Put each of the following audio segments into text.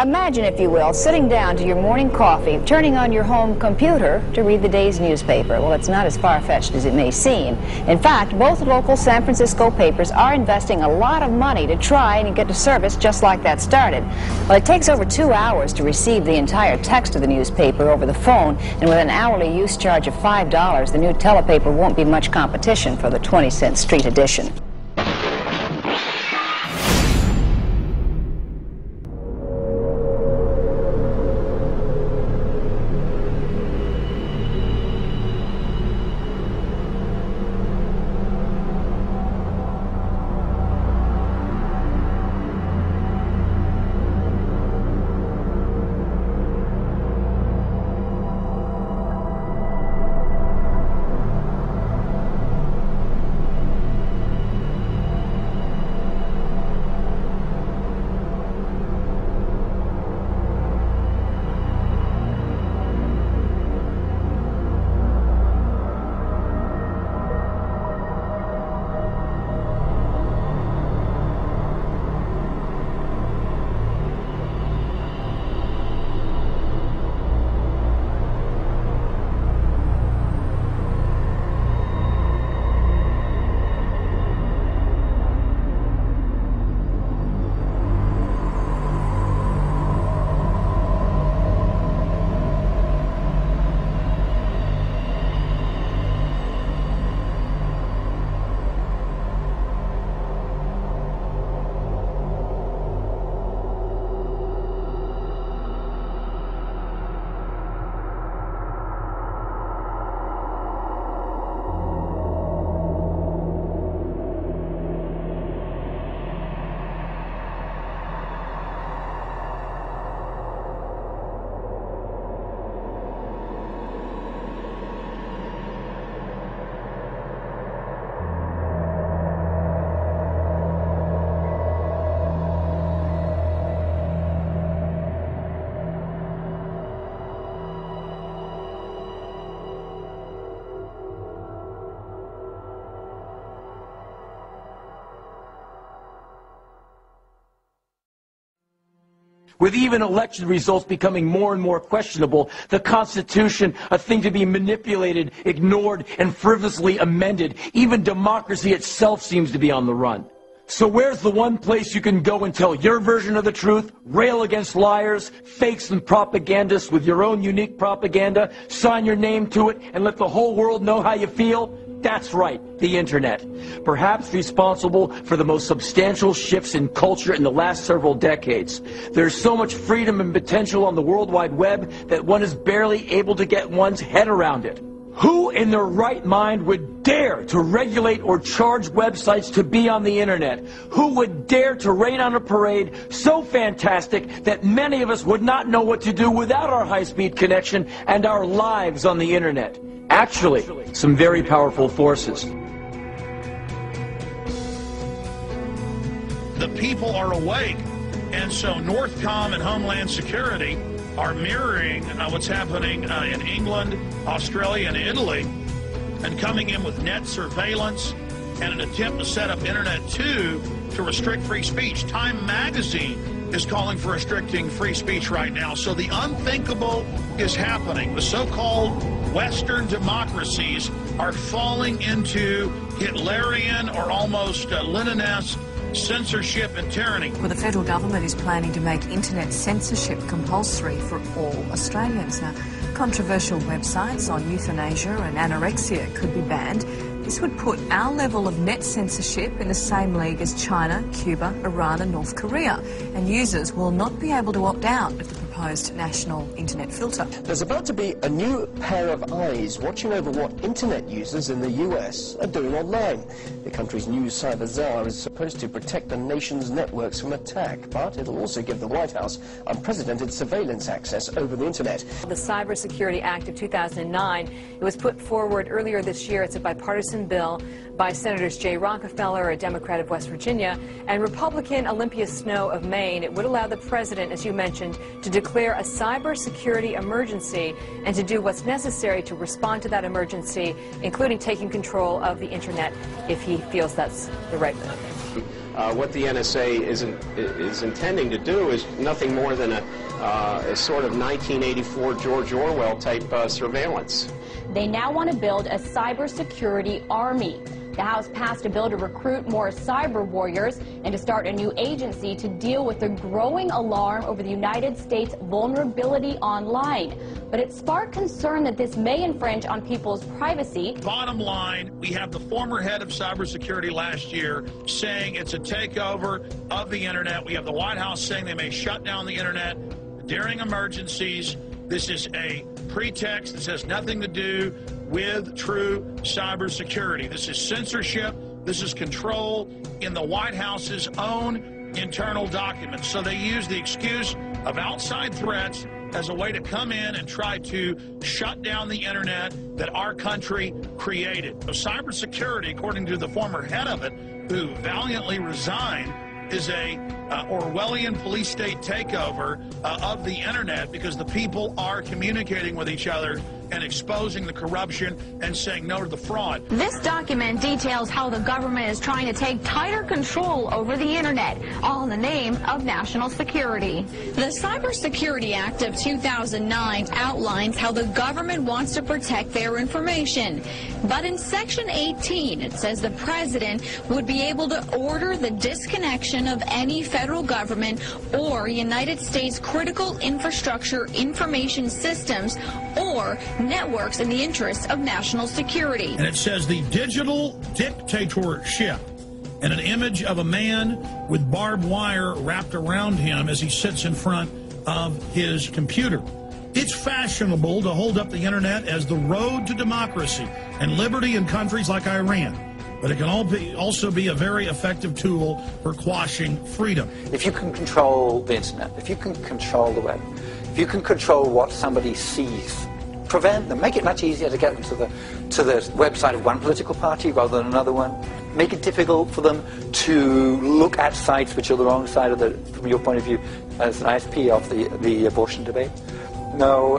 Imagine, if you will, sitting down to your morning coffee, turning on your home computer to read the day's newspaper. Well, it's not as far-fetched as it may seem. In fact, both local San Francisco papers are investing a lot of money to try and get a service just like that started. Well, it takes over 2 hours to receive the entire text of the newspaper over the phone, and with an hourly use charge of $5, the new telepaper won't be much competition for the 20-cent street edition. With even election results becoming more and more questionable, the Constitution, a thing to be manipulated, ignored, and frivolously amended, even democracy itself seems to be on the run. So where's the one place you can go and tell your version of the truth, rail against liars, fakes and propagandists with your own unique propaganda, sign your name to it, and let the whole world know how you feel? That's right, the Internet. Perhaps responsible for the most substantial shifts in culture in the last several decades. There's so much freedom and potential on the World Wide Web that one is barely able to get one's head around it. Who in their right mind would dare to regulate or charge websites to be on the Internet? Who would dare to rain on a parade so fantastic that many of us would not know what to do without our high-speed connection and our lives on the Internet? Actually, some very powerful forces. The people are awake, and so Northcom and Homeland Security are mirroring what's happening in England, Australia, and Italy, and coming in with net surveillance and an attempt to set up Internet 2 to restrict free speech. Time magazine is calling for restricting free speech right now. So the unthinkable is happening. The so-called Western democracies are falling into Hitlerian or almost Leninist censorship and tyranny. Well, the federal government is planning to make internet censorship compulsory for all Australians. Now, controversial websites on euthanasia and anorexia could be banned. This would put our level of net censorship in the same league as China, Cuba, Iran and North Korea, and users will not be able to opt out of the proposed national internet filter. There's about to be a new pair of eyes watching over what internet users in the US are doing online. The country's new cyber czar is supposed to protect the nation's networks from attack, but it'll also give the White House unprecedented surveillance access over the internet. The Cybersecurity Act of 2009, it was put forward earlier this year. It's a bipartisan bill by Senators Jay Rockefeller, a Democrat of West Virginia, and Republican Olympia Snowe of Maine. It would allow the president, as you mentioned, to declare a cybersecurity emergency and to do what's necessary to respond to that emergency, including taking control of the internet if he feels that's the right move. what the NSA is intending to do is nothing more than a sort of 1984 George Orwell type surveillance. They now want to build a cybersecurity army. The House passed a bill to recruit more cyber warriors and to start a new agency to deal with the growing alarm over the United States' vulnerability online. But it sparked concern that this may infringe on people's privacy. Bottom line, we have the former head of cybersecurity last year saying it's a takeover of the internet. We have the White House saying they may shut down the internet during emergencies. This is a pretext. This has nothing to do with true cybersecurity. This is censorship. This is control in the White House's own internal documents. So they use the excuse of outside threats as a way to come in and try to shut down the internet that our country created. So cybersecurity, according to the former head of it, who valiantly resigned, is a Orwellian police state takeover of the internet, because the people are communicating with each other and exposing the corruption and saying no to the fraud. This document details how the government is trying to take tighter control over the internet, all in the name of national security. The Cybersecurity Act of 2009 outlines how the government wants to protect their information. But in Section 18, it says the president would be able to order the disconnection of any federal government or United States critical infrastructure information systems or networks in the interests of national security. And it says the digital dictatorship, and an image of a man with barbed wire wrapped around him as he sits in front of his computer. It's fashionable to hold up the internet as the road to democracy and liberty in countries like Iran. But it can also be a very effective tool for quashing freedom. If you can control the internet, if you can control the web, if you can control what somebody sees, prevent them, make it much easier to get them to the website of one political party rather than another one, make it difficult for them to look at sites which are the wrong side of the, from your point of view, as an ISP of the abortion debate. No,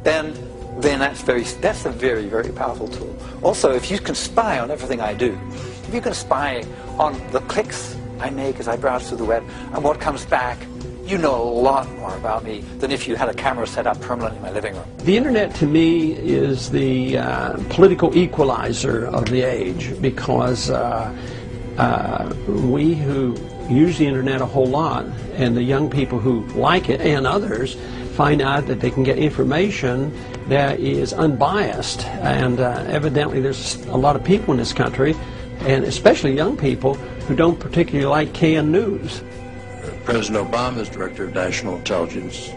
then that's a very, very powerful tool. Also, if you can spy on everything I do, if you can spy on the clicks I make as I browse through the web and what comes back, you know a lot more about me than if you had a camera set up permanently in my living room. The internet to me is the political equalizer of the age, because we who use the internet a whole lot, and the young people who like it and others, find out that they can get information that is unbiased, and evidently there's a lot of people in this country, and especially young people, who don't particularly like canned news. President Obama's Director of National Intelligence,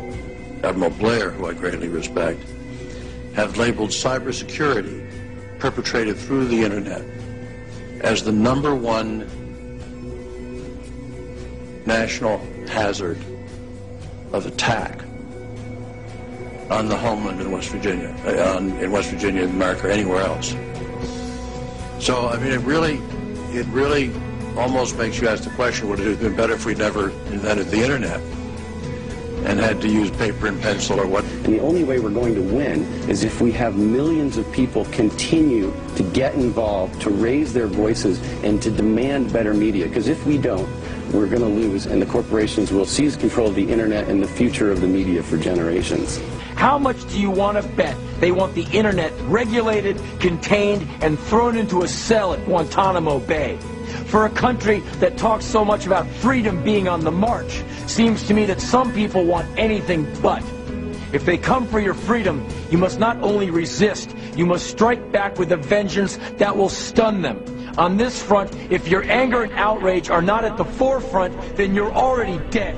Admiral Blair, who I greatly respect, have labeled cybersecurity perpetrated through the internet as the #1 national hazard of attack on the homeland in West Virginia, in America, or anywhere else. So, I mean, it really almost makes you ask the question, would it have been better if we'd never invented the internet and had to use paper and pencil or what? And the only way we're going to win is if we have millions of people continue to get involved, to raise their voices, and to demand better media. Because if we don't, we're going to lose, and the corporations will seize control of the internet and the future of the media for generations. How much do you want to bet they want the internet regulated, contained, and thrown into a cell at Guantanamo Bay? For a country that talks so much about freedom being on the march, seems to me that some people want anything but. If they come for your freedom, you must not only resist, you must strike back with a vengeance that will stun them. On this front, if your anger and outrage are not at the forefront, then you're already dead.